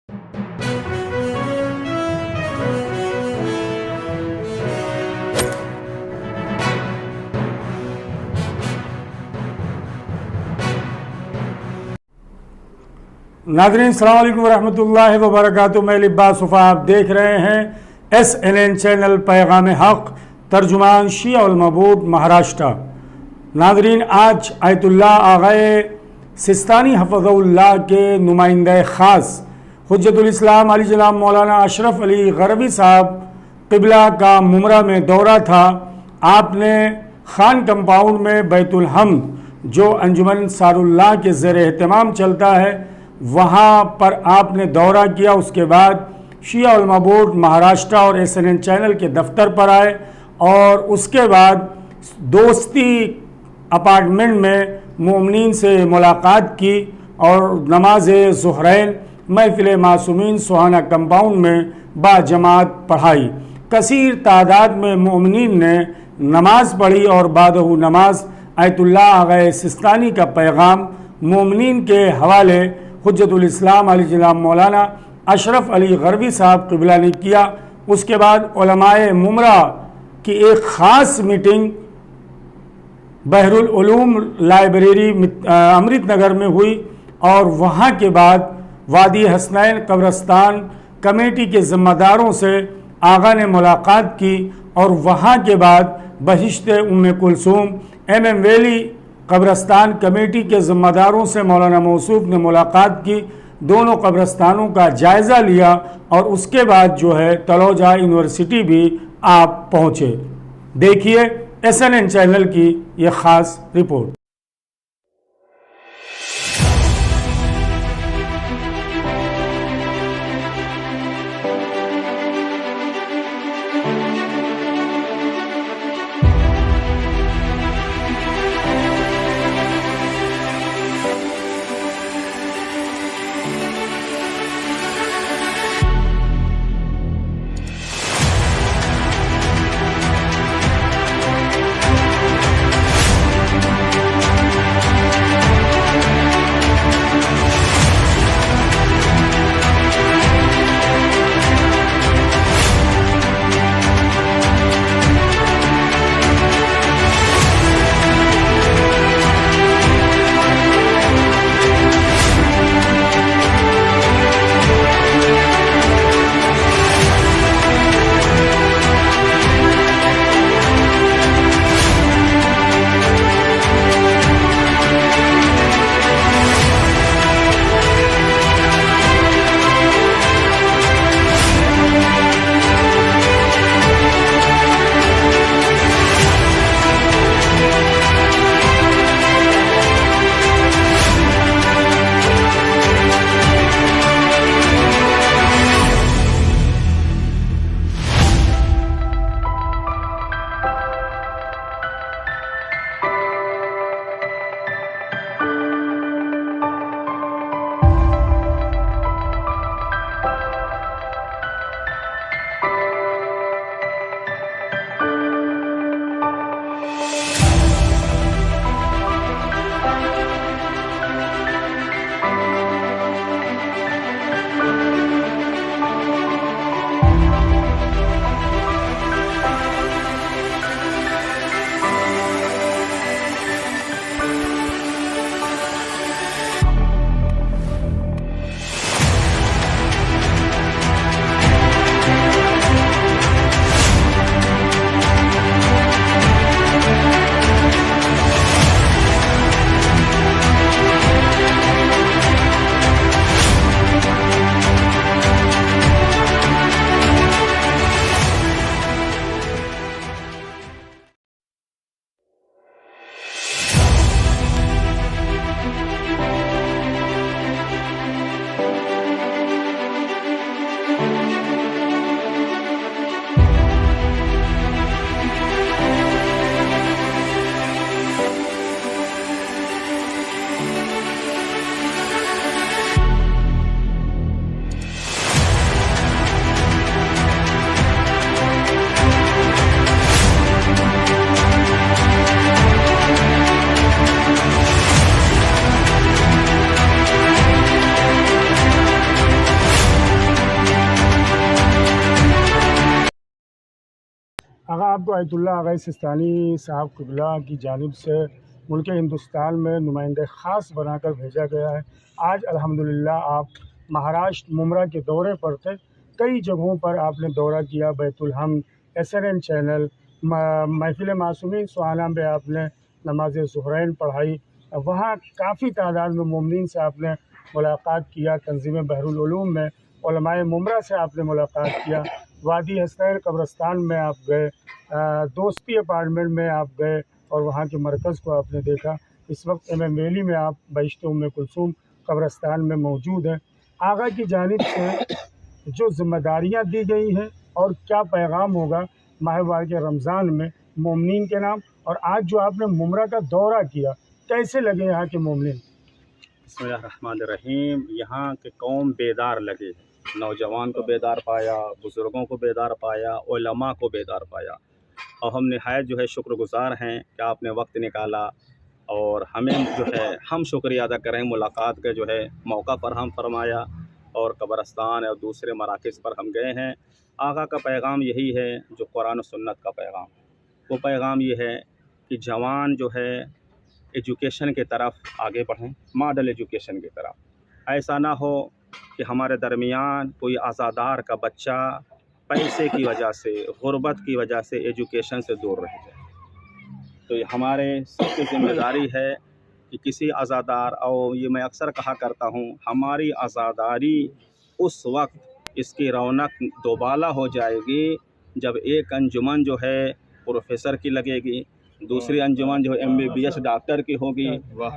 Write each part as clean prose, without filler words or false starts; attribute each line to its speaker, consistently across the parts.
Speaker 1: ناظرین السلام علیکم ورحمۃ اللہ وبرکاتہ۔ میں لباس صفا، آپ دیکھ رہے ہیں SNN چینل پیغام حق، ترجمان شیعہ المبعوث مہاراشٹرا۔ ناظرین، آج آیت اللہ آغائے سستانی حفظہ اللہ کے نمائندہ خاص حجت الاسلام علی جناب مولانا اشرف علی غربی صاحب قبلہ کا ممرہ میں دورہ تھا۔ آپ نے خان کمپاؤنڈ میں بیت الحمد جو انجمن سار اللہ کے زیر اہتمام چلتا ہے وہاں پر آپ نے دورہ کیا۔ اس کے بعد شیعہ علماء بورڈ مہاراشٹرا اور SNN چینل کے دفتر پر آئے اور اس کے بعد دوستی اپارٹمنٹ میں مومنین سے ملاقات کی اور نماز ظہرین محفل معصومین سوہانہ کمپاؤنڈ میں با جماعت پڑھائی۔ کثیر تعداد میں مومنین نے نماز پڑھی اور بعد نماز آیت اللہ آغائے سستانی کا پیغام مومنین کے حوالے حجت الاسلام علی جناب مولانا اشرف علی غربی صاحب قبلہ نے کیا۔ اس کے بعد علماء ممرہ کی ایک خاص میٹنگ بحر العلوم لائبریری امرت نگر میں ہوئی اور وہاں کے بعد وادی حسنین قبرستان کمیٹی کے ذمہ داروں سے آغا نے ملاقات کی اور وہاں کے بعد بہشت ام کلثوم MM ویلی قبرستان کمیٹی کے ذمہ داروں سے مولانا موصوف نے ملاقات کی۔ دونوں قبرستانوں کا جائزہ لیا اور اس کے بعد جو ہے تلوجہ یونیورسٹی بھی آپ پہنچے۔ دیکھیے SNN چینل کی یہ خاص رپورٹ۔ आगा आपको आयतुल्लाह आगा सिस्तानी साहब क़िबला की जानिब से मुल्क हिंदुस्तान में नुमाइंदे ख़ास बनाकर भेजा गया है। आज अल्हम्दुलिल्लाह आप महाराष्ट्र मुमरा के दौरे पर थे, कई जगहों पर आपने दौरा किया, बैतुल-हम, SNN चैनल, महफ़िल मासूमीन सुहाना में आपने नमाज ज़ुहरैन पढ़ाई, वहाँ काफ़ी तादाद में मोमिनीन से आपने मुलाकात किया, तंज़ीम बहरुल उलूम में उलमाए मुमरा से आपने मुलाकात किया, वादी हसनैन कब्रस्तान में आप गए, दोस्ती अपार्टमेंट में आप गए और वहाँ के मरकज़ को आपने देखा। इस वक्त MM वैली में आप बहिश्त उम्मे कुलसूम कब्रस्तान में मौजूद हैं। आगा की जानिब से जो ज़िम्मेदारियाँ दी गई हैं और क्या पैगाम होगा माह के रमज़ान में मोमिनीन के नाम, और आज जो आपने मुमरा का दौरा किया, कैसे लगे यहाँ के मोमिनीन?
Speaker 2: बिस्मिल्लाहिर्रहमानिर्रहीम। यहाँ के कौम बेदार लगे, नौजवान को बेदार पाया, बुज़ुर्गों को बेदार पाया, उलमा को बेदार पाया, और हम निहायत जो है शुक्रगुज़ार हैं कि आपने वक्त निकाला और हमें जो है हम शुक्रिया अदा करें, मुलाकात का जो है मौका फरहम फरमाया और कब्रस्तान और दूसरे मराकज़ पर हम गए हैं। आगा का पैगाम यही है जो कुरान और सुन्नत का पैगाम, वो पैगाम ये है कि जवान जो है एजुकेशन की तरफ आगे बढ़ें, मॉडल एजुकेशन की तरफ। ऐसा ना हो कि हमारे दरमियान कोई आज़ादार का बच्चा पैसे की वजह से, गुर्बत की वजह से एजुकेशन से दूर रह जाए। तो ये हमारे सबकी ज़िम्मेदारी है कि किसी आज़ादार, और ये मैं अक्सर कहा करता हूँ, हमारी आज़ादारी उस वक्त इसकी रौनक दोबाला हो जाएगी जब एक अंजुमन जो है प्रोफेसर की लगेगी, दूसरी अंजुमन जो MBBS डॉक्टर की होगी,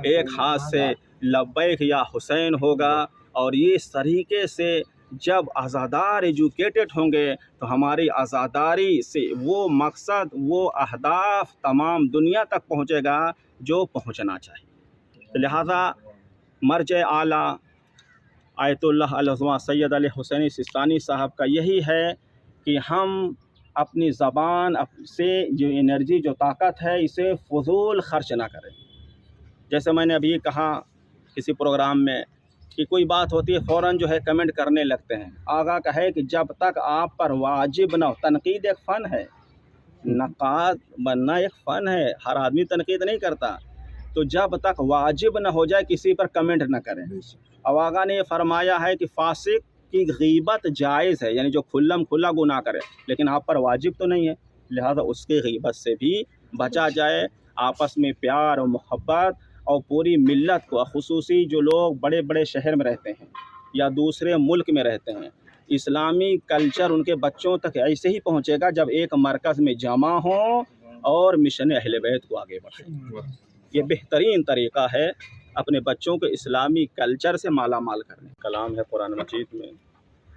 Speaker 2: एक हाथ से लब्बैक या हुसैन होगा, और ये इस तरीके से जब आज़ादार एजुकेटेड होंगे तो हमारी आज़ादारी से वो मकसद, वो अहदाफ तमाम दुनिया तक पहुँचेगा जो पहुँचना चाहिए। तो लिहाजा मर्ज आला आयतुल्लाह अल-उज़्मा सैयद अली हुसैनी सिस्तानी साहब का यही है कि हम अपनी ज़बान से जो एनर्जी, जो ताकत है, इसे फ़ुज़ूल खर्च ना करें। जैसे मैंने अभी कहा किसी प्रोग्राम में कि कोई बात होती है फ़ौरन जो है कमेंट करने लगते हैं। आगा का है कि जब तक आप पर वाजिब ना हो, तनकीद एक फ़न है, नक़ाद बनना एक फ़न है, हर आदमी तनकीद नहीं करता, तो जब तक वाजिब ना हो जाए किसी पर कमेंट ना करें। अब आगा ने फरमाया है कि फासिक की गीबत जायज़ है, यानी जो खुल्लम खुल्ला गुनाह करे, लेकिन आप पर वाजिब तो नहीं है, लिहाजा उसकी गीबत से भी बचा जाए। आपस में प्यार और मोहब्बत, और पूरी मिल्लत को, खुसूसी जो लोग बड़े बड़े शहर में रहते हैं या दूसरे मुल्क में रहते हैं, इस्लामी कल्चर उनके बच्चों तक ऐसे ही पहुँचेगा जब एक मरकज़ में जमा हो और मिशन अहले बैत को आगे बढ़े। ये बेहतरीन तरीक़ा है अपने बच्चों को इस्लामी कल्चर से माला माल करने। कलाम है कुरान मजीद में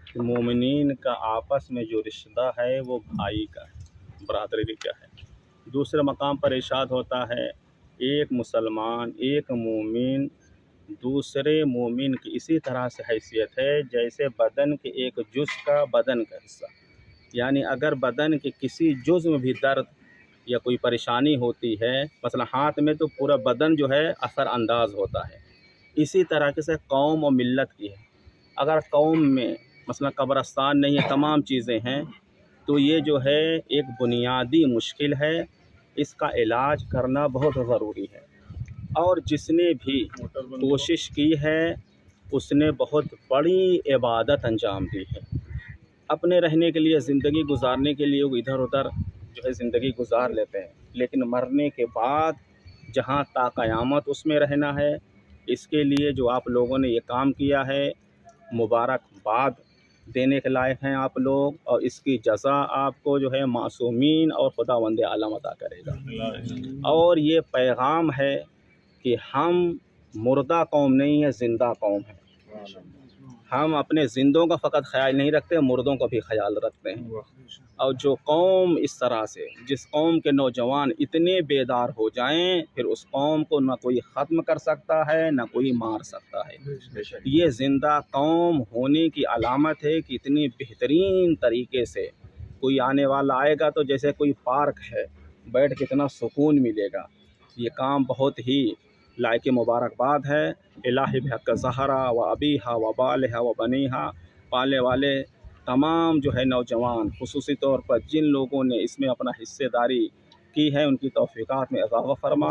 Speaker 2: कि मोमिनीन का आपस में जो रिश्ता है वो भाई का है, बरादरी का है। दूसरे मकाम पर इरशाद होता है, एक मुसलमान, एक मोमिन दूसरे मोमिन की इसी तरह से हैसियत है जैसे बदन के एक जुज़ का बदन का हिस्सा। यानी अगर बदन के किसी जुज़ में भी दर्द या कोई परेशानी होती है, मसला हाथ में, तो पूरा बदन जो है असर अंदाज होता है। इसी तरह से कौम और मिल्लत की है। अगर कौम में मसला कब्रस्तान नहीं है, तमाम चीज़ें हैं, तो ये जो है एक बुनियादी मुश्किल है, इसका इलाज करना बहुत ज़रूरी है। और जिसने भी कोशिश की है उसने बहुत बड़ी इबादत अंजाम दी है। अपने रहने के लिए, ज़िंदगी गुजारने के लिए वो इधर उधर जो है ज़िंदगी गुजार लेते हैं, लेकिन मरने के बाद जहाँ ता क़यामत उसमें रहना है, इसके लिए जो आप लोगों ने ये काम किया है, मुबारकबाद देने के लायक हैं आप लोग, और इसकी जज़ा आपको जो है मासूमीन और खुदावंद आलम अदा करेगा। और ये पैगाम है कि हम मुर्दा कौम नहीं है, ज़िंदा कौम है। हम अपने ज़िंदों का फ़कत ख्याल नहीं रखते, मुर्दों का भी ख्याल रखते हैं। और जो कौम इस तरह से, जिस कौम के नौजवान इतने बेदार हो जाएं, फिर उस कौम को ना कोई ख़त्म कर सकता है, ना कोई मार सकता है। ये ज़िंदा कौम होने की अलामत है कि इतनी बेहतरीन तरीके से कोई आने वाला आएगा तो जैसे कोई पार्क है, बैठ के इतना सुकून मिलेगा। ये काम बहुत ही लायक मुबारकबाद है। इलाही बिहक़ ज़हरा व अबीहा व बालिहा व बनीहा, पाले वाले तमाम जो है नौजवान खुसूसी तौर पर जिन लोगों ने इसमें अपना हिस्सेदारी की है उनकी तौफीक़ात में इज़ाफ़ा फरमा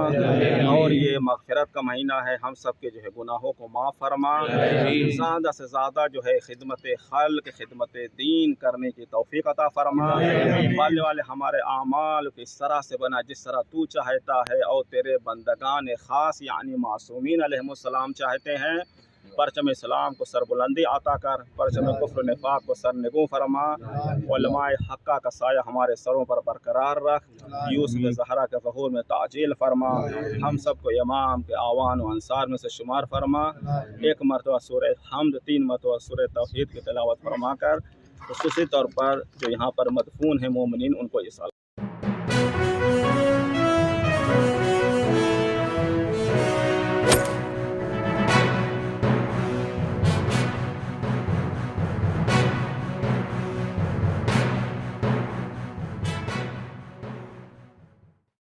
Speaker 2: और ये मग़फ़िरत का महीना है, हम सब के जो है गुनाहों को माफ़ फरमा, ज़्यादा से ज़्यादा जो है खिदमत खल्क़ खिदमत दीन करने की तौफ़ीक़ अता फरमा। वाले वाले हमारे आमाल को इस तरह से बना जिस तरह तू चाहता है और तेरे बंदगान ख़ास यानी मासूमीन अलैहिमुस्सलाम चाहते हैं। परचम इस्लाम को सरबुलंदी अता कर, परचम कुफ्र निफाक को सरनगू फरमा, उलमाए हक्का का साया हमारे सरों पर बरकरार रख, यूसुफ ज़हरा के ज़हूर में ताजील फरमा, हम सब को इमाम के आवान व अंसार में से शुमार फरमा। एक मरतबा सूरह हम्द, 3 मरतबा सूरह तौहीद की तिलावत फरमा कर खुसूसी तौर पर जो यहाँ पर मदफून हैं मोमिनीन उनको इस